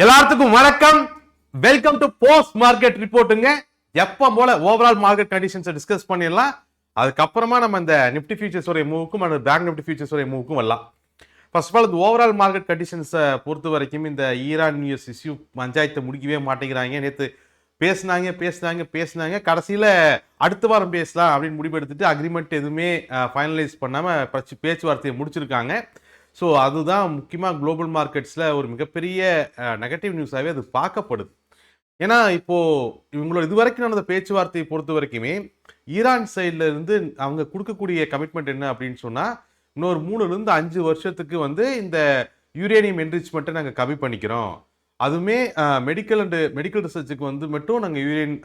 எல்லாத்துக்கும் வணக்கம். Welcome to post market ரிப்போர்ட்டுங்க. எப்ப போல ஓவரால் மார்க்கெட் கண்டிஷன்ஸை டிஸ்கஸ் பண்ணிடலாம். அதுக்கப்புறமா நம்ம இந்த நிப்டி ஃபியூச்சர்ஸ் உடைய மூவுக்கும் அந்த பேங்க் நிப்டி ஃபியூச்சர்ஸ் உடைய மூவுக்கும் வரலாம். ஃபர்ஸ்ட் ஆஃப் ஆல் இந்த ஓவரால் மார்க்கெட் கண்டிஷன்ஸை பொறுத்த வரைக்கும் இந்த ஈரான் யூஎஸ் இஷ்யூ பஞ்சாயத்தை முடிக்கவே மாட்டேங்கிறாங்க. நேற்று பேசினாங்க கடைசியில் அடுத்த வாரம் பேசலாம் அப்படின்னு முடிவெடுத்துட்டு அக்ரிமெண்ட் எதுவுமே ஃபைனலைஸ் பண்ணாமல் பேச்சுவார்த்தையை முடிச்சிருக்காங்க. ஸோ அதுதான் முக்கியமாக குளோபல் மார்க்கெட்ஸில் ஒரு மிகப்பெரிய நெகட்டிவ் நியூஸாகவே அது பார்க்கப்படுது. ஏன்னா இப்போது இவங்களோட இதுவரைக்கும் நடந்த பேச்சுவார்த்தையை பொறுத்த வரைக்குமே ஈரான் சைடில் இருந்து அவங்க கொடுக்கக்கூடிய கமிட்மெண்ட் என்ன அப்படின்னு சொன்னால், இன்னொரு 3-5 வருஷத்துக்கு இந்த யூரேனியம் என்ரிச்மெண்ட்டை நாங்கள் கம்மி பண்ணிக்கிறோம். அதுவுமே மெடிக்கல் ரிசர்ச்சுக்கு மட்டும் நாங்கள் யூரேனியம்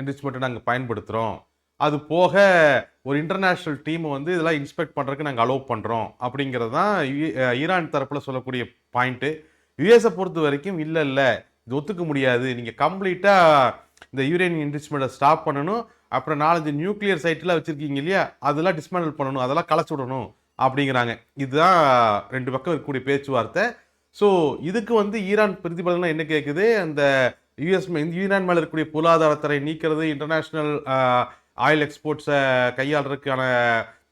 என்ரிச்மெண்ட்டை நாங்கள் பயன்படுத்துகிறோம். அது போக ஒரு இன்டர்நேஷ்னல் டீமை இதெல்லாம் இன்ஸ்பெக்ட் பண்ணுறதுக்கு நாங்கள் அலோவ் பண்ணுறோம் அப்படிங்கிறது தான் ஈரான் தரப்பில் சொல்லக்கூடிய பாயிண்ட்டு. யுஎஸை பொறுத்த வரைக்கும் இல்லை இது ஒத்துக்க முடியாது, நீங்கள் கம்ப்ளீட்டாக இந்த யூரேனியம் என்ரிச்மெண்ட்டை ஸ்டாப் பண்ணணும், அப்புறம் 4-5 நியூக்ளியர் சைட்லாம் வச்சுருக்கீங்க இல்லையா, அதெல்லாம் டிஸ்மேண்டில் பண்ணணும், அதெல்லாம் களைச்சி விடணும் அப்படிங்கிறாங்க. இதுதான் ரெண்டு பக்கம் இருக்கக்கூடிய பேச்சுவார்த்தை. ஸோ இதுக்கு ஈரான் பிரதிபலனா என்ன கேட்குது, அந்த ஈரான் மேலே இருக்கக்கூடிய பொருளாதாரத்தரை நீக்கிறது, இன்டர்நேஷ்னல் ஆயில் எக்ஸ்போர்ட்ஸை கையாளுறதுக்கான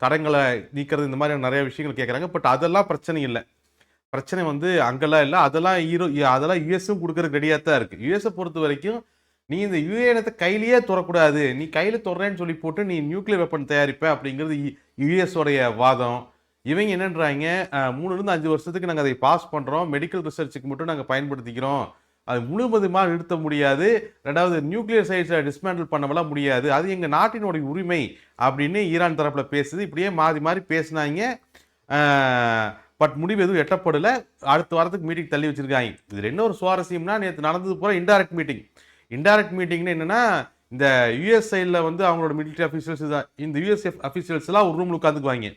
தடங்களை நீக்கிறது, இந்த மாதிரி நிறைய விஷயங்கள் கேட்குறாங்க. பட் அதெல்லாம் பிரச்சனை இல்லை. பிரச்சனை அங்கெல்லாம் இல்லை. அதெல்லாம் யுஎஸும் கொடுக்கறதுக்கு ரெடியாக தான் இருக்குது. யுஎஸை பொறுத்த வரைக்கும் நீ இந்த யுஏனத்தை கையிலேயே தொடக்கூடாது, நீ கையில் தொடறேன்னு சொல்லி போட்டு நீ நியூக்ளியர் வெப்பன் தயாரிப்ப அப்படிங்கிறது யுஎஸோடைய வாதம். இவங்க என்னன்றாங்க, 3-5 வருஷத்துக்கு நாங்கள் அதை பாஸ் பண்ணுறோம், மெடிக்கல் ரிசர்ச்சுக்கு மட்டும் நாங்கள் பயன்படுத்திக்கிறோம், அது முழுவதுமாக நிறுத்த முடியாது, ரெண்டாவது நியூக்ளியர் சைட்ஸை டிஸ்மேண்டில் பண்ணவெல்லாம் முடியாது, அது எங்கள் நாட்டினுடைய உரிமை அப்படின்னு ஈரான் தரப்பில் பேசுது. இப்படியே மாறி பேசினாங்க. பட் முடிவு எதுவும் எட்டப்படலை. அடுத்த வாரத்துக்கு மீட்டிங் தள்ளி வச்சுருக்காங்க. இதில் என்ன ஒரு சுவாரஸ்யம்னா, நேற்று நடந்தது போகிற இன்டைரக்ட் மீட்டிங்னு என்னென்னா, இந்த யூஎஸ் சைடில் அவங்களோட மிலிட்டரி அஃபீஷியல்ஸ் தான், இந்த யூஎஸ் அஃபீஷியல்ஸ்லாம் ஒரு ரூமில் உட்காந்துக்குவாங்க.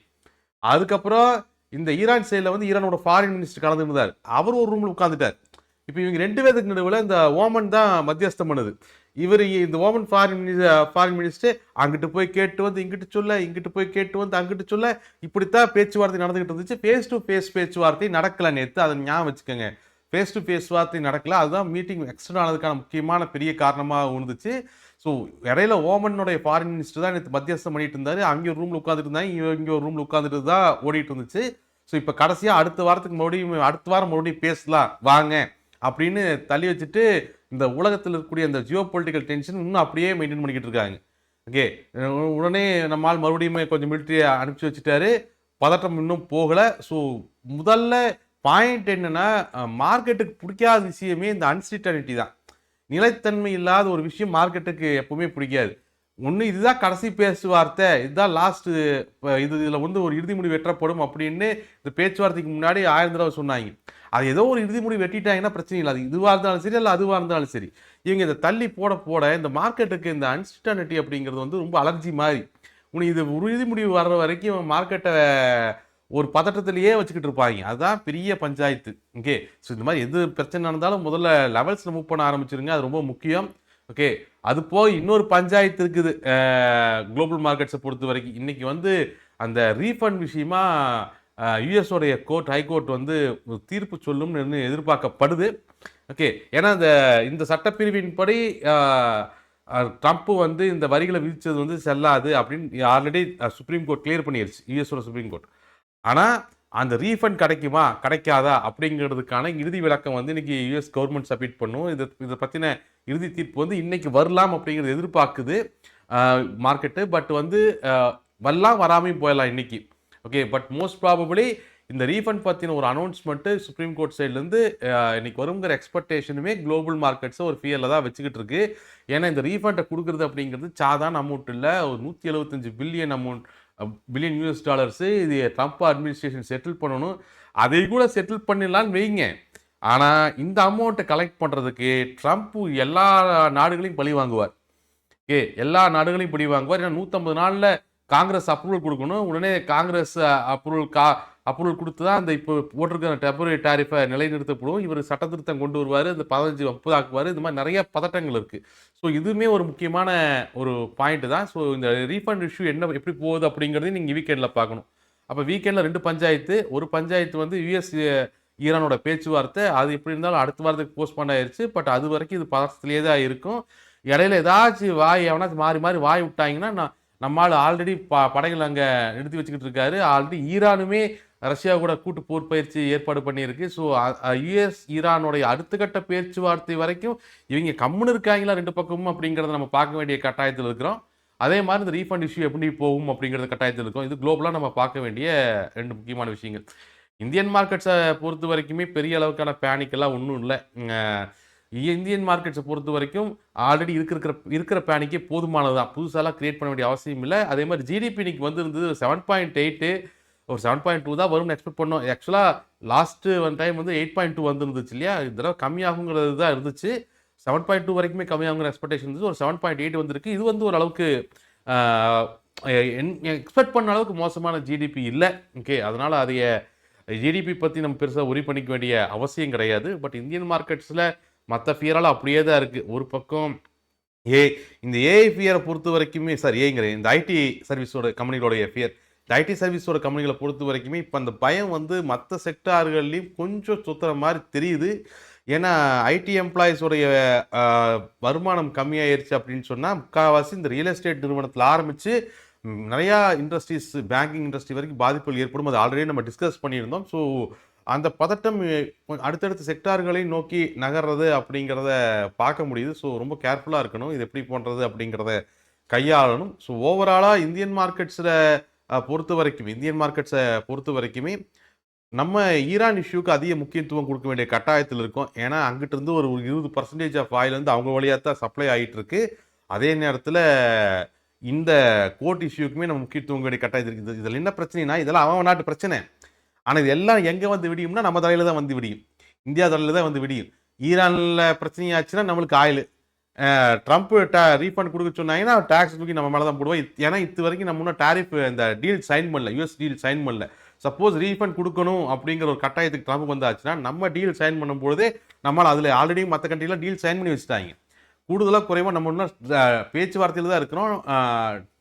அதுக்கப்புறம் இந்த ஈரான் சைடில் ஈரானோட ஃபாரின் மினிஸ்டர் கலந்துருந்தார், அவர் ஒரு ரூமில் உட்காந்துட்டார். இப்போ இவங்க 2 பேருக்கு நடுவில் இந்த ஓமன் தான் மத்தியஸ்தம் பண்ணுது. இவர் இந்த ஓமன் ஃபாரின் மினிஸ்டர் அங்கிட்டு போய் கேட்டு இங்கிட்டு சொல்ல, இங்கிட்டு போய் கேட்டு அங்கிட்டு சொல்ல, இப்படித்தான் பேச்சுவார்த்தை நடந்துகிட்டு இருந்துச்சு. ஃபேஸ் டு ஃபேஸ் பேச்சுவார்த்தை நடக்கல நேற்று, அதை ஞாபகம் வச்சுக்கோங்க. ஃபேஸ் டு ஃபேஸ் வார்த்தை நடக்கல. அதுதான் மீட்டிங் எக்ஸ்டெண்ட் ஆனதுக்கான முக்கியமான பெரிய காரணமாக இருந்துச்சு. ஸோ இடையில ஓமனுடைய ஃபாரின் மினிஸ்டர் தான் நேற்று மத்தியஸ்தம் பண்ணிட்டு இருந்தாரு. அங்கே ஒரு ரூமில் உட்காந்துட்டு இருந்தாங்க, இங்கே ஒரு ரூமில் உட்காந்துட்டு தான் ஓடிட்டு இருந்துச்சு. ஸோ இப்போ கடைசியாக அடுத்த வாரம் மறுபடியும் பேசலாம் வாங்க அப்படின்னு தள்ளி வச்சுட்டு, இந்த உலகத்தில் இருக்கக்கூடிய அந்த ஜியோ பொலிட்டிக்கல் டென்ஷன் இன்னும் அப்படியே மெயின்டைன் பண்ணிக்கிட்டு இருக்காங்க. ஓகே, உடனே நம்மால் மறுபடியும் கொஞ்சம் மிலிட்டரியை அனுப்பிச்சி வச்சுட்டாரு, பதட்டம் இன்னும் போகலை. ஸோ முதல்ல பாயிண்ட் என்னன்னா, மார்க்கெட்டுக்கு பிடிக்காத விஷயமே இந்த அன்சர்டனிட்டி தான். நிலைத்தன்மை இல்லாத ஒரு விஷயம் மார்க்கெட்டுக்கு எப்பவுமே பிடிக்காது. ஒன்று இதுதான் கடைசி பேச்சுவார்த்தை, இதுதான் லாஸ்ட்டு, இதில் ஒரு இறுதி முடிவு வெட்டப்படும் அப்படின்னு இந்த பேச்சுவார்த்தைக்கு முன்னாடி 1000 தடவை சொன்னாங்க. அது ஏதோ ஒரு இறுதி முடிவு வெட்டிட்டாங்கன்னா பிரச்சனை இல்லை, அது இதுவாக இருந்தாலும் சரி, இல்லை அதுவாக இருந்தாலும் சரி. இவங்க இதை தள்ளி போட இந்த மார்க்கெட்டுக்கு இந்த அன்சர்டனிட்டி அப்படிங்கிறது ரொம்ப அலர்ஜி மாதிரி. இது ஒரு இறுதி முடிவு வர்ற வரைக்கும் மார்க்கெட்டை ஒரு பதட்டத்திலேயே வச்சுக்கிட்டு இருப்பாங்க. அதுதான் பெரிய பஞ்சாயத்து. ஓகே, ஸோ இந்த மாதிரி எது பிரச்சனை நடந்தாலும் முதல்ல லெவல்ஸில் மூவ் பண்ண ஆரம்பிச்சிருங்க, அது ரொம்ப முக்கியம். ஓகே, அது போய் இன்னொரு பஞ்சாயத்து இருக்குது குளோபல் மார்க்கெட்ஸை பொறுத்த வரைக்கும். இன்னைக்கு அந்த ரீஃபண்ட் விஷயமா யூஎஸோடைய ஹைகோர்ட் தீர்ப்பு சொல்லும்னு எதிர்பார்க்கப்படுது. ஓகே, ஏன்னா இந்த சட்டப்பிரிவின்படி ட்ரம்ப் இந்த வரிகளை விதிச்சது செல்லாது அப்படின்னு ஆல்ரெடி சுப்ரீம் கோர்ட் கிளியர் பண்ணிடுச்சு, யூஎஸோட சுப்ரீம் கோர்ட். ஆனால் அந்த ரீஃபண்ட் கிடைக்குமா கிடைக்காதா அப்படிங்கிறதுக்கான இறுதி விளக்கம் இன்னைக்கு யூஎஸ் கவர்மெண்ட் சப்மிட் பண்ணும். இதை பற்றின இறுதி தீர்ப்பு இன்னைக்கு வரலாம் அப்படிங்கிறது எதிர்பார்க்குது மார்க்கெட்டு. பட் வரலாம், வராமையும் போயிடலாம் இன்னைக்கு. ஓகே, பட் மோஸ்ட் ப்ராபபிளி இந்த ரீஃபண்ட் பற்றின ஒரு அனௌன்ஸ்மெண்ட்டு சுப்ரீம் கோர்ட் சைட்லேருந்து இன்னைக்கு வருங்கிற எக்ஸ்பெக்டேஷனுமே குளோபல் மார்க்கெட்ஸை ஒரு ஃபியரில் தான் வச்சுக்கிட்டு இருக்கு. ஏன்னா இந்த ரீஃபண்டை கொடுக்குறது அப்படிங்கிறது சாதாரண அமௌண்ட் இல்லை, ஒரு 175 பில்லியன் யூஎஸ் டாலர்ஸு. இது ட்ரம்ப் அட்மினிஸ்ட்ரேஷன் செட்டில் பண்ணணும். அதை கூட செட்டில் பண்ணிடலான்னு வைங்க. ஆனால் இந்த அமௌண்ட்டை கலெக்ட் பண்ணுறதுக்கு ட்ரம்ப் எல்லா நாடுகளையும் பழி வாங்குவார். எல்லா நாடுகளையும் பழி வாங்குவார். ஏன்னா 150 நாளில் காங்கிரஸ் அப்ரூவல் கொடுக்கணும். உடனே காங்கிரஸ் அப்ரூவல் கொடுத்து தான் அந்த இப்போ போட்டிருக்கிற டெம்பரரி டாரிஃபை நிலைநிறுத்தப்படும். இவர் சட்ட திருத்தம் கொண்டு வருவார், இந்த 15-30 ஆக்குவார். இந்த மாதிரி நிறைய பதட்டங்கள் இருக்குது. ஸோ இதுவுமே ஒரு முக்கியமான ஒரு பாயிண்ட் தான். ஸோ இந்த ரீஃபண்ட் இஷ்யூ எப்படி போகுது அப்படிங்கிறதையும் நீங்கள் வீக்கெண்டில் பார்க்கணும். அப்போ வீக்கெண்டில் 2 பஞ்சாயத்து. ஒரு பஞ்சாயத்து யூஎஸ் ஈரானோட பேச்சுவார்த்தை. அது எப்படி இருந்தாலும் அடுத்த வாரத்துக்கு போஸ்ட்போன் ஆயிருச்சு. பட் அது வரைக்கும் இது பதட்டத்திலேயே தான் இருக்கும். இடையில ஏதாச்சும் எவனாச்சும் மாறி மாறி வாய் விட்டாங்கன்னா நம்மால் ஆல்ரெடி படைகள் அங்கே நிறுத்தி வச்சுக்கிட்டு இருக்காரு. ஆல்ரெடி ஈரானுமே ரஷ்யா கூட கூட்டு போர் பயிற்சி ஏற்பாடு பண்ணியிருக்கு. ஸோ யுஎஸ் ஈரானுடைய அடுத்த கட்ட பேச்சுவார்த்தை வரைக்கும் இவங்க கம்முன்னு இருக்காங்களா ரெண்டு பக்கமும் அப்படிங்கிறத நம்ம பார்க்க வேண்டிய கட்டாயத்தில் இருக்கிறோம். அதே மாதிரி இந்த ரீஃபண்ட் இஷ்யூ எப்படி போகும் அப்படிங்கிறத கட்டாயத்தில் இருக்கும். இது குளோபலாக நம்ம பார்க்க வேண்டிய ரெண்டு முக்கியமான விஷயங்கள். இந்தியன் மார்க்கெட்ஸை பொறுத்த வரைக்குமே பெரிய அளவுக்கான பேனிக் எல்லாம் ஒன்றும் இல்லை. இந்தியன் மார்க்கெட்ஸை பொறுத்த வரைக்கும் ஆல்ரெடி இருக்கிற பேனிக்கே போதுமானது தான். புதுசாலாம் கிரியேட் பண்ண வேண்டிய அவசியம் இல்லை. அதே மாதிரி ஜிடிபி இன்னைக்கு இருந்தது 7.8, ஒரு 7.2 தான் வரும்னு எக்ஸ்பெக்ட் பண்ணோம். ஆக்சுவலாக லாஸ்ட்டு ஒன் டைம் 8.2 வந்துருந்துச்சு இல்லையா, இதெல்லாம் கம்மியாகுங்கிறது தான் இருந்துச்சு. 7.2 வரைக்குமே கம்மியாகுங்கிற எக்ஸ்பெக்டேஷன் இருந்துச்சு. ஒரு 7.8 வந்திருக்கு. இது ஒரு அளவுக்கு எக்ஸ்பெக்ட் பண்ண அளவுக்கு மோசமான ஜிடிபி இல்லை. ஓகே, அதனால் அதைய ஜிடிபி பற்றி நம்ம பெருசாக உரி பண்ணிக்க வேண்டிய அவசியம் கிடையாது. பட் இந்தியன் மார்க்கெட்ஸில் மற்ற ஃபியரால் அப்படியே தான் இருக்குது. ஒரு பக்கம் இந்த ஏஐ ஃபியரை பொறுத்த வரைக்குமே இந்த ஐடி சர்வீஸோட கம்பெனிகளோடைய ஃபியர், இந்த ஐடி சர்வீஸோட கம்பெனிகளை பொறுத்த வரைக்குமே இப்போ அந்த பயம் மற்ற செக்டார்கள்லையும் கொஞ்சம் சுத்துற மாதிரி தெரியுது. ஏன்னா ஐடி எம்ப்ளாயிஸோடைய வருமானம் கம்மியாயிருச்சு அப்படின்னு சொன்னால் முக்கால்வாசி இந்த ரியல் எஸ்டேட் நிறுவனத்தில் ஆரம்பித்து நிறையா இண்டஸ்ட்ரீஸ், பேங்கிங் இண்டஸ்ட்ரி வரைக்கும் பாதிப்புகள் ஏற்படும். அது ஆல்ரெடி நம்ம டிஸ்கஸ் பண்ணியிருந்தோம். ஸோ அந்த பதட்டம் அடுத்தடுத்த செக்டார்களையும் நோக்கி நகர்றது அப்படிங்கிறத பார்க்க முடியுது. ஸோ ரொம்ப கேர்ஃபுல்லாக இருக்கணும். இது எப்படி பண்ணுறது அப்படிங்கிறத கையாளணும். ஸோ ஓவராலாக இந்தியன் மார்க்கெட்ஸை பொறுத்த வரைக்குமே நம்ம ஈரான் இஷ்யூக்கு அதிக முக்கியத்துவம் கொடுக்க வேண்டிய கட்டாயத்தில் இருக்கும். ஏன்னா அங்கிட்டு இருந்து ஒரு 20% ஆஃப் ஆயில் அவங்க வழியாக தான் சப்ளை ஆகிட்டு இருக்கு. அதே நேரத்தில் இந்த கோர்ட் இஷ்யூக்குமே நம்ம முக்கியத்துவம் வேண்டிய கட்டாயத்தில் இருக்குது. இதில் என்ன பிரச்சனைனா, இதெல்லாம் அவன் நாட்டு பிரச்சனை. ஆனால் இது எல்லாம் எங்கே விடியும்னா நம்ம தலையில் தான் விடியும். இந்தியா தலையில் தான் விடியும். ஈரானில் பிரச்சனையாச்சுன்னா நம்மளுக்கு ஆயில், ட்ரம்ப் ரீஃபண்ட் கொடுக்க சொன்னாங்கன்னா டேக்ஸ் தூக்கி நம்ம மேலே தான் போடுவோம். ஏன்னா இது வரைக்கும் நம்ம இன்னும் டாரிஃப் இந்த டீல் சைன் பண்ணல, யூஎஸ் டீல் சைன் பண்ணல. சப்போஸ் ரீஃபண்ட் கொடுக்கணும் அப்படிங்கிற ஒரு கட்டாயத்துக்கு ட்ரம்ப் வந்தாச்சுன்னா நம்ம டீல் சைன் பண்ணும்போதே நம்மளால் அதில் ஆல்ரெடி மற்ற கண்ட்ரிலாம் டீல் சைன் பண்ணி வச்சுட்டாங்க. கூடுதலாக குறைவாக நம்ம இன்னும் பேச்சுவார்த்தையில் தான் இருக்கிறோம்,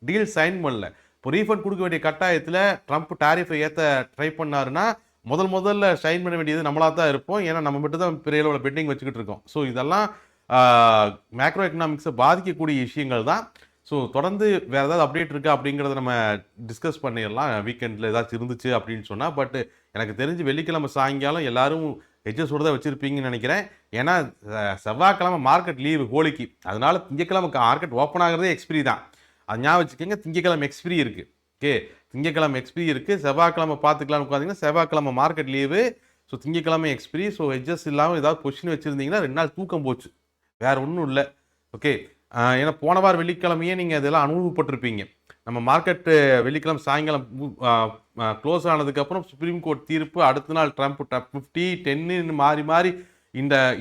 டீல் சைன் பண்ணல. இப்போ ரீஃபண்ட் கொடுக்க வேண்டிய கட்டாயத்தில் ட்ரம்ப் டாரிஃபை ஏற்ற ட்ரை பண்ணாருன்னா முதல்ல சைன் பண்ண வேண்டியது நம்மளாக தான் இருப்போம். ஏன்னா நம்ம மட்டும் தான் பெரிய அளவில் பெண்டிங் வச்சுக்கிட்டு இருக்கோம். ஸோ இதெல்லாம் மேக்ரோ எக்கனாமிக்ஸை பாதிக்கக்கூடிய விஷயங்கள் தான். ஸோ தொடர்ந்து வேறு ஏதாவது அப்டேட் இருக்கா அப்படிங்கிறத நம்ம டிஸ்கஸ் பண்ணிடலாம் வீக்கெண்டில் ஏதாச்சும் இருந்துச்சு அப்படின்னு சொன்னால். பட் எனக்கு தெரிஞ்சு வெள்ளிக்கிழமை சாயங்காலம் எல்லாரும் ஹெச்எஸோடு தான் வச்சுருப்பீங்கன்னு நினைக்கிறேன். ஏன்னா செவ்வாய்க்கிழமை மார்க்கெட் லீவு ஹோலிக்கு, அதனால திங்கக்கிழமை மார்க்கெட் ஓப்பன் ஆகிறதே எக்ஸ்பிரி தான். அது ஞாபகம் வச்சுக்கோங்க. திங்கக்கிழமை எக்ஸ்பிரி இருக்குது. ஓகே, திங்கக்கிழமை எக்ஸ்பிரி இருக்குது. செவ்வாய்க்கிழமை பார்த்துக்கலாம்னு உட்காந்திங்கன்னா செவ்வாய்க்கிழமை மார்க்கெட் லீவு. ஸோ திங்கக்கிழமை எக்ஸ்பிரி. ஸோ ஹெச்எஸ் இல்லாமல் ஏதாவது பொசிஷன் வச்சுருந்தீங்கன்னா 2 நாள் தூக்கம் போச்சு, வேறு ஒன்றும் இல்லை. ஓகே, ஏன்னா போன வாரம் வெள்ளிக்கிழமையே நீங்கள் இதெல்லாம் அனுபவப்பட்டிருப்பீங்க. நம்ம மார்க்கெட்டு வெள்ளிக்கிழமை சாயங்காலம் க்ளோஸ் ஆனதுக்கப்புறம் சுப்ரீம் கோர்ட் தீர்ப்பு, அடுத்த நாள் ட்ரம்ப் 50, 10 மாறி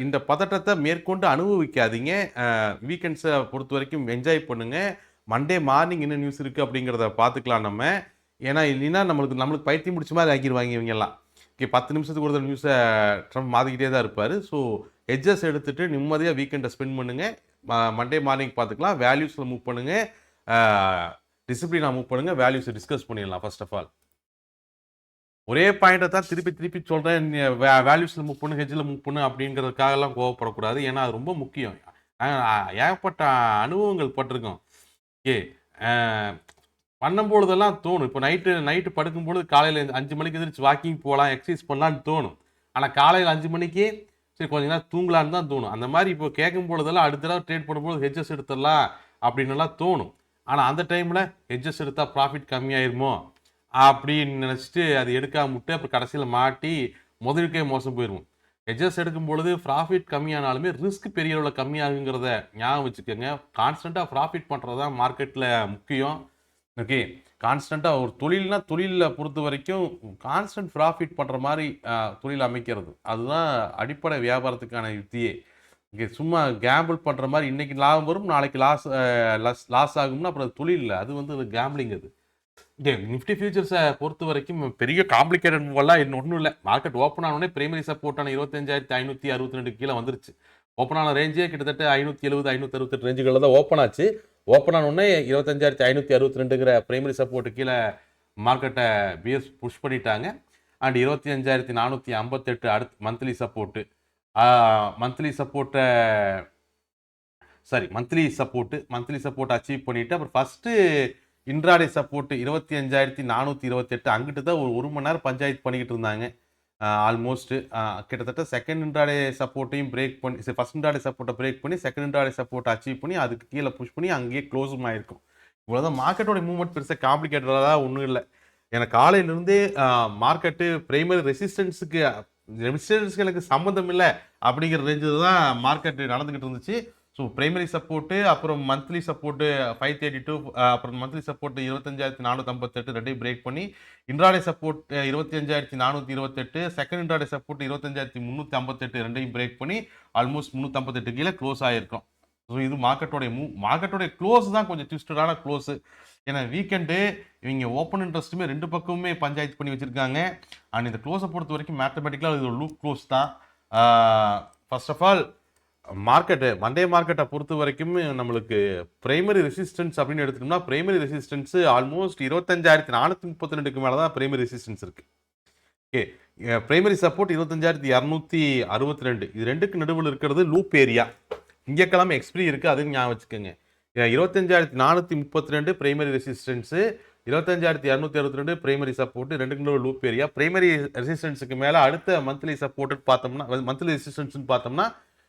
இந்த பதட்டத்தை மேற்கொண்டு அனுபவிக்காதீங்க. வீக்கெண்ட்ஸை பொறுத்த வரைக்கும் என்ஜாய் பண்ணுங்கள். மண்டே மார்னிங் என்ன நியூஸ் இருக்குது அப்படிங்கிறத பார்த்துக்கலாம் நம்ம. ஏன்னா இல்லைன்னா நம்மளுக்கு பைத்தியம் முடிச்ச மாதிரி ஆக்கிடுவாங்க இவங்கெல்லாம். ஓகே, 10 நிமிஷத்துக்கு ஒரு நியூஸை ட்ரம்ப் மாற்றிக்கிட்டே தான் இருப்பார். ஸோ ஹெட்ஜஸ் எடுத்துகிட்டு நிம்மதியாக வீக்கெண்டை ஸ்பெண்ட் பண்ணுங்கள். மண்டே மார்னிங் பார்த்துக்கலாம். வேல்யூஸில் மூவ் பண்ணுங்கள், டிசிப்ளினாக மூவ் பண்ணுங்கள். வேல்யூஸை டிஸ்கஸ் பண்ணிடலாம். ஃபர்ஸ்ட் ஆஃப் ஆல் ஒரே பாயிண்ட்டை தான் திருப்பி சொல்கிறேன். வேல்யூஸில் மூவ் பண்ணு, ஹெட்ஜில் மூவ் பண்ணு அப்படிங்கிறதுக்காகலாம் கோவப்படக்கூடாது. ஏன்னா அது ரொம்ப முக்கியம். ஏகப்பட்ட அனுபவங்கள் பட்டிருக்கோம். ஓகே, பண்ணும்பொழுதெல்லாம் தோணும். இப்போ நைட்டு படுக்கும்பொழுது காலையில் 5 மணிக்கு எதிர்த்து வாக்கிங் போகலாம், எக்ஸசைஸ் பண்ணலான்னு தோணும். ஆனால் காலையில் 5 மணிக்கே சரி கொஞ்ச நேரம் தூங்கலான்னு தான் தோணும். அந்த மாதிரி இப்போ கேட்கும் பொழுதெல்லாம் அடுத்த தடவை ட்ரேட் பண்ணும்போது ஹெட்ஜஸ் எடுத்துடலாம் அப்படின்னுலாம் தோணும். ஆனால் அந்த டைமில் ஹெட்ஜஸ் எடுத்தால் ப்ராஃபிட் கம்மியாயிருமோ அப்படின்னு நினச்சிட்டு அது எடுக்காம விட்டு அப்புறம் கடைசியில் மாட்டி முதலுக்கே மோசம் போயிடுவோம். ஹெட்ஜஸ் எடுக்கும் பொழுது ப்ராஃபிட் கம்மியானாலுமே ரிஸ்க் பெரிய அளவில் கம்மியாகுங்கிறத ஞாபகம் வச்சுக்கோங்க. கான்ஸ்டண்ட்டாக ப்ராஃபிட் பண்ணுறது தான் மார்க்கெட்டில் முக்கியம். ஓகே, கான்ஸ்டண்ட்டாக ஒரு தொழிலில் பொறுத்த வரைக்கும் கான்ஸ்டன்ட் ப்ராஃபிட் பண்ணுற மாதிரி தொழில் அமைக்கிறது, அதுதான் அடிப்படை வியாபாரத்துக்கான யுக்தியே. ஓகே, சும்மா கேம்பிள் பண்ணுற மாதிரி இன்றைக்கி லாபம் வரும் நாளைக்கு லாஸ் ஆகும்னா அப்புறம் தொழில் இல்லை, அது கேம்பிளிங். அது ஓகே, நிஃப்டி ஃபியூச்சர்ஸை பொறுத்த வரைக்கும் பெரிய காம்ப்ளிகேட்டட் மூவெல்லாம் ஒன்றும் இல்லை. மார்க்கெட் ஓப்பன் ஆனோடனே பிரைமரி சப்போர்ட்டான 25,562 கீழே வந்துருச்சு. ஓப்பன் ஆன ரேஞ்சே கிட்டத்தட்ட 570, 568 ரேஞ்சுகளில் தான் ஓப்பன் ஆச்சு. ஓப்பன் ஆனோடனே 25,562ங்கிற பிரைமரி சப்போர்ட்டு கீழே மார்க்கெட்டை பிஎஸ் புஷ் பண்ணிட்டாங்க. அண்ட் 25,458 அடுத்து monthly support. Monthly support achieve பண்ணிட்டு அப்புறம் ஃபர்ஸ்ட் இன்ட்ராடே சப்போர்ட் 25,428 அங்கிட்டு தான் ஒரு மணி நேரம் பஞ்சாயத்து பண்ணிக்கிட்டு இருந்தாங்க. ஆல்மோஸ்ட் கிட்டத்தட்ட செகண்ட் இன்ட்ராடே சப்போர்ட்டையும் பிரேக் பண்ணி ஃபர்ஸ்ட் இன்ட்ராடே சப்போர்ட்டை பிரேக் பண்ணி செகண்ட் இன்ட்ராடே சப்போர்ட் அச்சீவ் பண்ணி அதுக்கு கீழே புஷ் பண்ணி அங்கேயே க்ளோஸும் ஆயிருக்கும். இவ்வளோதான் மார்க்கெட்டோட மூவ்மெண்ட் பெருசாக காம்ப்ளிகேட்டடாக ஒன்றும் இல்லை. ஏன்னா காலையிலேருந்தே மார்க்கெட்டு பிரைமரி ரெசிஸ்டன்ஸுக்கு எனக்கு சம்மந்தம் இல்லை அப்படிங்கிற ரேஞ்சில் தான் மார்க்கெட்டு நடந்துக்கிட்டு இருந்துச்சு. ஸோ பிரைமரி சப்போர்ட்டு அப்புறம் மந்த்லி சப்போர்ட்டு 532 அப்புறம் மந்த்லி சப்போர்ட்டு 25,458 ரெண்டையும் பிரேக் பண்ணி intraday support 25,428 second intraday support 25,358 ரெண்டையும் பிரேக் பண்ணி ஆல்மோஸ்ட் 358 கீழே க்ளோஸ் ஆகிருக்கும். ஸோ இது மார்க்கெட்டோடைய க்ளோஸ் தான் கொஞ்சம் ட்விஸ்டடான க்ளோஸு. ஏன்னா வீக்கெண்டு இவங்க ஓப்பன் இன்ட்ரெஸ்ட்டுமே ரெண்டு பக்கமுமே பஞ்சாயத்து பண்ணி வச்சுருக்காங்க. அண்ட் இந்த க்ளோஸை பொறுத்த வரைக்கும் மேத்தமெட்டிக்கலாக இது ஒரு லூப் க்ளோஸ் தான். ஃபர்ஸ்ட் ஆஃப் ஆல் மண்டே மார்க்கெட்டை பொறுத்த வரைக்கும் நம்மளுக்கு பிரைமரி ரெசிஸ்டன்ஸ் அப்படின்னு எடுத்துட்டோம்னா பிரைமரி ரெசிஸ்டன்ஸ் ஆல்மோஸ்ட் 25,432 மேலே தான் பிரைமரி ரெசிஸ்டன்ஸ் இருக்குது. Okay, primary support 25,262. இது ரெண்டுக்கு நடுவில் இருக்கிறது லூப் ஏரியா. இங்கேக்கெல்லாம் எக்ஸ்பிரி இருக்குது, அதுன்னு ஞாபகம் வச்சுக்கோங்க. 25,432 பிரைமரி ரெசிஸ்டன்ஸு, 25,262 பிரைமரி சப்போர்ட், ரெண்டுக்கு நடுவில் லூப் ஏரியா. பிரைமரி ரெசிஸ்டன்ஸுக்கு மேலே அடுத்த மந்த்லி சப்போர்ட்டு பார்த்தோம்னா மந்த்லி ரெசிஸ்டன்ஸ்னு பார்த்தோம்னா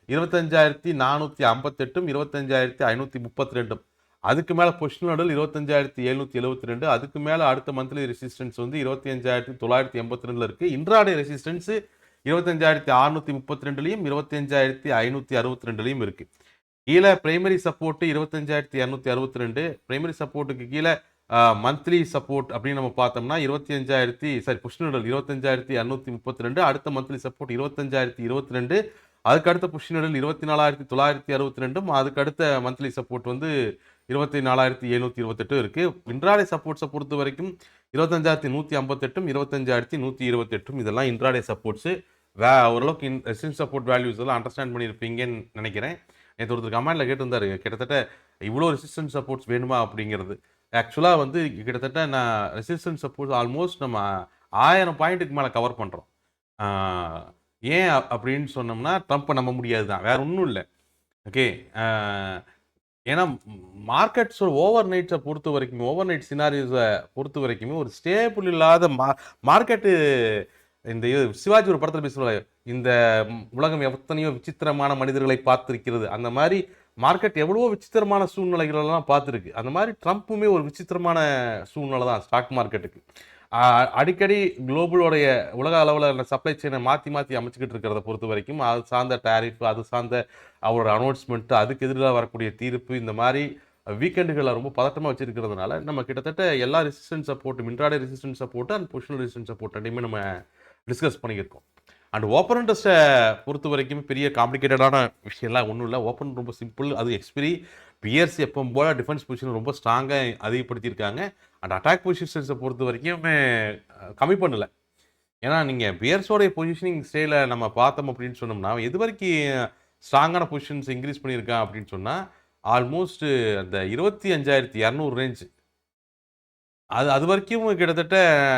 25,458 25,532. அதுக்கு மேலே பொசிஷன் நடுவில் 25,772. அதுக்கு மேலே அடுத்த மந்த்லி ரெசிஸ்டன்ஸ் வந்து 25,982 இருக்குது. இன்ட்ராடே ரெசிஸ்டன்ஸ் 25,632லையும் 25,562லையும் இருக்குது. கீழே பிரைமரி சப்போர்ட்டு 25,262. பிரைமரி சப்போர்ட்டுக்கு கீழே மந்த்லி சப்போர்ட் அப்படின்னு நம்ம பார்த்தோம்னா பொசிஷன் நடுவில் 25,232. அடுத்த மந்த்லி சப்போர்ட் 25,022. அதுக்கு அடுத்த பொசிஷன் நடுவில் 24,962. அதுக்கு அடுத்த மந்த்லி சப்போர்ட் வந்து 24,728 இருக்குது. இன்ட்ராடே சப்போர்ட்ஸை பொறுத்த வரைக்கும் 25,158 25,128 இதெல்லாம் இன்ட்ராடே சப்போர்ட்ஸு. ஓரளவுக்கு ரெசிஸ்டன்ஸ் சப்போர்ட் வேல்யூஸ் எல்லாம் அண்டர்ஸ்டாண்ட் பண்ணியிருப்பீங்கன்னு நினைக்கிறேன். நேற்று ஒருத்தர் கமெண்டில் கேட்டிருந்தாரு, கிட்டத்தட்ட இவ்வளோ ரெசிஸ்டன்ஸ் சப்போர்ட்ஸ் வேணுமா அப்படிங்கிறது. ஆக்சுவலாக வந்து கிட்டத்தட்ட நான் ரெசிஸ்டன்ஸ் சப்போர்ட்ஸ் ஆல்மோஸ்ட் நம்ம 1000 பாயிண்ட்டுக்கு மேலே கவர் பண்ணுறோம். ஏன் அப்படின்னு சொன்னோம்னா ட்ரம்ப்பை நம்ப முடியாது தான், வேற ஒன்றும் இல்லை. ஓகே, ஏன்னா மார்க்கெட்ஸோட ஓவர் நைட்ஸை பொறுத்த வரைக்கும் ஓவர் நைட் சினாரியோஸை பொறுத்த வரைக்குமே ஒரு ஸ்டேபிள் இல்லாத மார்க்கெட்டு. இந்த சிவாஜி ஒரு படத்தில் பேசுவாங்க, இந்த உலகம் எத்தனையோ விசித்திரமான மனிதர்களை பார்த்துருக்கிறது. அந்த மாதிரி மார்க்கெட் எவ்வளவோ விசித்திரமான சூழ்நிலைகளெல்லாம் பார்த்துருக்கு. அந்த மாதிரி ட்ரம்ப்புமே ஒரு விசித்திரமான சூழ்நிலை தான் ஸ்டாக் மார்க்கெட்டுக்கு. அடிக்கடி குளோபலோடைய உலக அளவில் சப்ளை செயினை மாற்றி அமைச்சிக்கிட்டு இருக்கிறத பொறுத்த வரைக்கும் அது சார்ந்த டேரிஃப், அது சார்ந்த அவரோட அனௌன்ஸ்மெண்ட்டு, அதுக்கு எதிராக வரக்கூடிய தீர்ப்பு, இந்த மாதிரி வீக்கெண்டுகளை ரொம்ப பதட்டமாக வச்சுருக்கிறதுனால நம்ம கிட்டத்தட்ட எல்லா ரெசிஸ்டன்ஸ் சப்போர்ட்டும் intraday resistance support and positional resistance support ரெண்டையுமே நம்ம டிஸ்கஸ் பண்ணியிருக்கோம். அண்ட் ஓப்பன் இன்ட்ரெஸ்ட்டை பொறுத்த வரைக்கும் பெரிய காம்ப்ளிகேட்டடான விஷயம்லாம் ஒன்றும் இல்லை. ஓப்பன் ரொம்ப சிம்பிள். அது எக்ஸ்பிரி பியர்ஸ் எப்போ போல் டிஃபென்ஸ் பொசிஷன் ரொம்ப ஸ்ட்ராங்காக அதிகப்படுத்தியிருக்காங்க. அண்ட் அட்டாக் பொசிஷன்ஸை பொறுத்த வரைக்கும் கம்மி பண்ணலை. ஏன்னா நீங்கள் பியர்ஸோடைய பொசிஷனிங் ஸ்டேல நம்ம பார்த்தோம் அப்படின்னு சொன்னோம்னா எது வரைக்கும் ஸ்ட்ராங்கான பொசிஷன்ஸ் இன்க்ரீஸ் பண்ணியிருக்கான் அப்படின்னு சொன்னால் ஆல்மோஸ்ட் அந்த 25,200 ரேஞ்சு. அது வரைக்கும் கிட்டத்தட்ட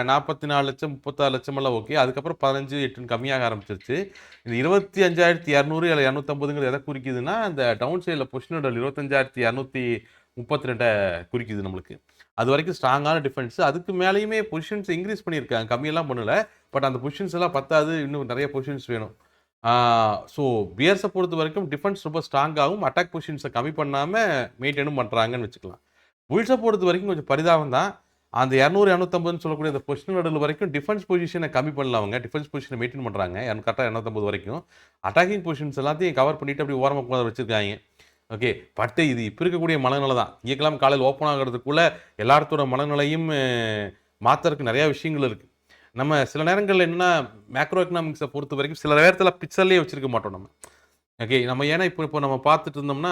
44 லட்சம் 36 லட்சம் எல்லாம் ஓகே. அதுக்கப்புறம் 15,8 கம்மியாக ஆரம்பிச்சிருச்சு. இந்த 25,200 இல்லை 250 எதை குறிக்குதுன்னா அந்த டவுன் சைடில் பொசிஷனோட 25,232 குறிக்குது நம்மளுக்கு. அது வரைக்கும் ஸ்ட்ராங்கான டிஃபென்ஸ். அதுக்கு மேலேயுமே பொசிஷன்ஸ் இன்க்ரீஸ் பண்ணியிருக்காங்க, கம்மியெல்லாம் பண்ணலை. பட் அந்த பொசிஷன்ஸ் எல்லாம் பத்தாது, இன்னும் நிறைய பொசிஷன்ஸ் வேணும். ஸோ பியர்ஸை பொறுத்த வரைக்கும் டிஃபென்ஸ் ரொம்ப ஸ்ட்ராங்காகவும் அட்டாக் பொசிஷன்ஸை கம்மி பண்ணாமல் மெயின்டைனும் பண்ணுறாங்கன்னு வச்சுக்கலாம். புல்ஸை பொறுத்த வரைக்கும் கொஞ்சம் பரிதாபம் தான். அந்த 200 250 சொல்லக்கூடிய அந்த பொசிஷன் நடுவில் வரைக்கும் டிஃபென்ஸ் பொசிஷனை கம்மி பண்ணல. அவங்க டிஃபென்ஸ் பொசிஷனை மெயின்டைன் பண்ணுறாங்க கரெக்டாக 250 வரைக்கும். அட்டாக்கிங் பொசிஷன்ஸ் எல்லாத்தையும் கவர் பண்ணிவிட்டு அப்படி ஓரமாக வச்சுருக்காங்க. ஓகே, பட் இது இப்போ இருக்கக்கூடிய மனநிலை தான். இயக்கலாம் காலையில் ஓப்பன் ஆகிறதுக்குள்ளே எல்லாத்தோட மனநிலையும் மாற்றுறதுக்கு நிறையா விஷயங்கள் இருக்குது. நம்ம சில நேரங்களில் என்னென்னா மேக்ரோ எக்கனாமிக்ஸை பொறுத்த வரைக்கும் சில நேரத்தில் பிக்சர்லேயே வச்சுருக்க மாட்டோம் நம்ம. ஓகே, நம்ம ஏன்னா இப்போ நம்ம பார்த்துட்டு இருந்தோம்னா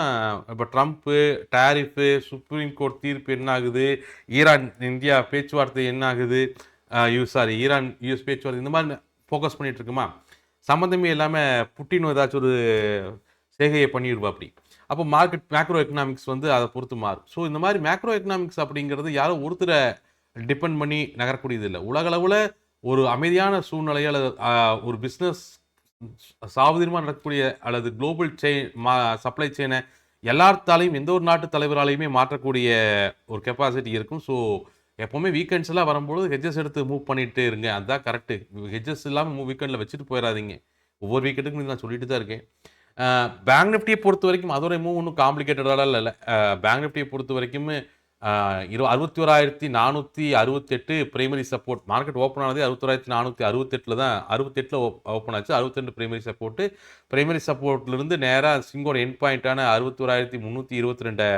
இப்போ ட்ரம்ப்பு, டேரிஃபு, சுப்ரீம் கோர்ட் தீர்ப்பு என்ன ஆகுது, ஈரான் இந்தியா பேச்சுவார்த்தை என்ன ஆகுது, ஈரான் யூஎஸ் பேச்சுவார்த்தை, இந்த மாதிரி ஃபோக்கஸ் பண்ணிகிட்டு இருக்குமா. சம்மந்தமே இல்லாமல் புட்டின் ஏதாச்சும் ஒரு சேகையை பண்ணிடுவா அப்படி. அப்போ மேக்ரோ எக்கனாமிக்ஸ் வந்து அதை பொறுத்து மாறும். ஸோ இந்த மாதிரி மேக்ரோ எக்கனாமிக்ஸ் அப்படிங்கிறது யாரும் ஒருத்தரை டிபெண்ட் பண்ணி நகரக்கூடியது இல்லை. உலகளவில் ஒரு அமைதியான சூழ்நிலை அல்லது ஒரு பிஸ்னஸ் சாவதியமாக நடக்கக்கூடிய அல்லது குளோபல் சப்ளை செயினை எல்லாத்தாலையும் எந்த ஒரு நாட்டு தலைவராலையுமே மாற்றக்கூடிய ஒரு கெப்பாசிட்டி இருக்கும். ஸோ எப்போவுமே வீக்கெண்ட்ஸ் எல்லாம் வரும்போது ஹெட்ஜஸ் எடுத்து மூவ் பண்ணிட்டு இருங்க. அதுதான் கரெக்டு. ஹெட்ஜஸ் இல்லாமல் வீக்கெண்டில் வச்சுட்டு போயிடாதீங்க. ஒவ்வொரு வீக்கெண்டுக்கும் நான் சொல்லிட்டு தான் இருக்கேன். பேங்க் நிஃப்டியை பொறுத்த வரைக்கும் அதோட மூவ் ஒன்றும் காம்ப்ளிகேட்டடாக இல்லை. பேங்க் நிஃப்டியை பொறுத்த வரைக்கும் 61,468 பிரைமரி சப்போர்ட். மார்க்கெட் ஓப்பன் ஆனது 61,468 தான். 68 ஓப்பன் ஆச்சு. 62 பிரைமரி சப்போர்ட்டு. பிரைமரி சப்போர்ட்லேருந்து நேராக ஸ்விங்கோட எண்ட் பாயிண்ட்டான 61,322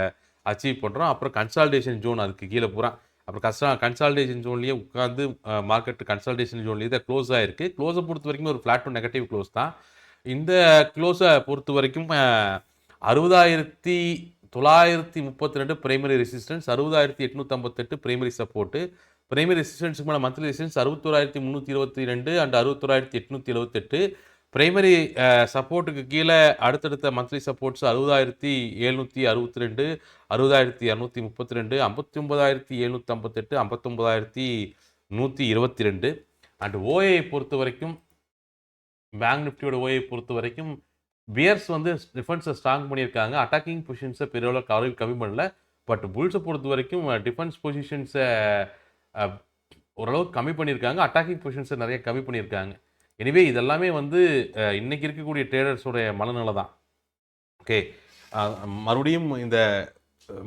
அச்சீவ் பண்ணுறோம். அப்புறம் கன்சால்டேஷன் ஜோன் அதுக்கு கீழே போகிறான். அப்புறம் கன்சால்டேஷன் ஜோன்லேயே உட்காந்து மார்க்கெட் கன்சால்டேஷன் ஜோன்லேயே தான் க்ளோஸ் ஆகிருக்கு. க்ளோஸை பொறுத்த வரைக்கும் ஒரு ஃப்ளாட் டு நெகட்டிவ் க்ளோஸ் தான். இந்த க்ளோஸை பொறுத்த வரைக்கும் 60,932 primary resistance, 60,858 primary support. Primary ரெசிஸ்டன்ஸுக்கு மேலே மந்த்லி ரெசிஸ்டன்ஸ் 61,322 அண்ட் 61,878. பிரைமரி சப்போர்ட்டுக்கு கீழே அடுத்தடுத்த மந்த்லி சப்போர்ட்ஸ் 60,762, 60,232, 59,758, 59,122. அண்ட் ஓஏ பொறுத்த வரைக்கும் பேங்க் நிஃப்டியோட ஓஏ பொறுத்த வரைக்கும் பியர்ஸ் வந்து டிஃபென்ஸை ஸ்ட்ராங் பண்ணியிருக்காங்க. அட்டாக்கிங் பொசிஷன்ஸை பெரிய அளவில் கம்மி பண்ணல. பட் புல்ஸை பொறுத்த வரைக்கும் டிஃபென்ஸ் பொசிஷன்ஸை ஓரளவுக்கு கம்மி பண்ணியிருக்காங்க. அட்டாக்கிங் பொசிஷன்ஸை நிறைய கம்மி பண்ணியிருக்காங்க. எனிவே இதெல்லாமே வந்து இன்னைக்கு இருக்கக்கூடிய ட்ரேடர்ஸோடைய மனநிலை தான். ஓகே, மறுபடியும் இந்த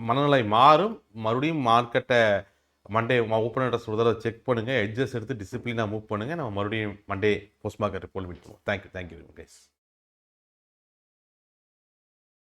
மனநிலை மாறும். மறுபடியும் மார்க்கெட்டை மண்டே ஓப்பன் அட்ரஸ் ஒரு தடவை செக் பண்ணுங்கள். எட்ஜஸ் எடுத்து டிசிப்ளினாக மூவ் பண்ணுங்கள். நம்ம மறுபடியும் Monday post market report meet பண்ணுவோம். Thank you guys.